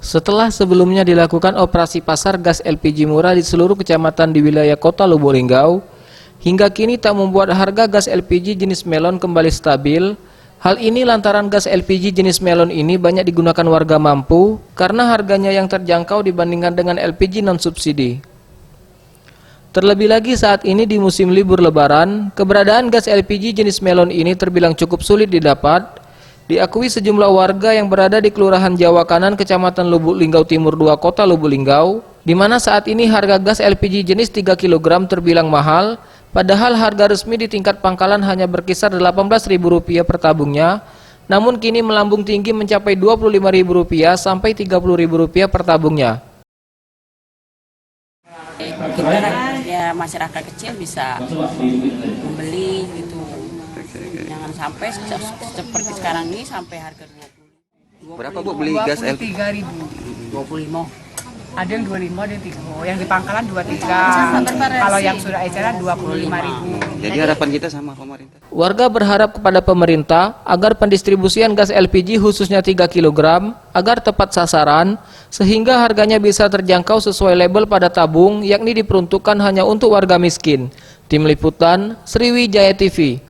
Setelah sebelumnya dilakukan operasi pasar gas LPG murah di seluruh kecamatan di wilayah Kota Lubuk Linggau, hingga kini tak membuat harga gas LPG jenis melon kembali stabil. Hal ini lantaran gas LPG jenis melon ini banyak digunakan warga mampu karena harganya yang terjangkau dibandingkan dengan LPG non-subsidi. Terlebih lagi saat ini di musim libur lebaran, keberadaan gas LPG jenis melon ini terbilang cukup sulit didapat. Diakui sejumlah warga yang berada di Kelurahan Jawa Kanan, Kecamatan Lubuk Linggau Timur 2, Kota Lubuk Linggau, di mana saat ini harga gas LPG jenis 3 kg terbilang mahal, padahal harga resmi di tingkat pangkalan hanya berkisar Rp18.000 per tabungnya, namun kini melambung tinggi mencapai Rp25.000 sampai Rp30.000 per tabungnya. Kita ya masyarakat kecil bisa membeli gitu. Jangan sampai seperti sekarang ini sampai harga 20. Berapa Bu beli gas LPG? 25. Ada yang 25, ada yang 30. Yang di pangkalan 23. Kalau yang sudah eceran 25.000. Jadi harapan kita sama pemerintah. Warga berharap kepada pemerintah agar pendistribusian gas LPG khususnya 3 kg agar tepat sasaran sehingga harganya bisa terjangkau sesuai label pada tabung, yakni diperuntukkan hanya untuk warga miskin. Tim Liputan Sriwijaya TV.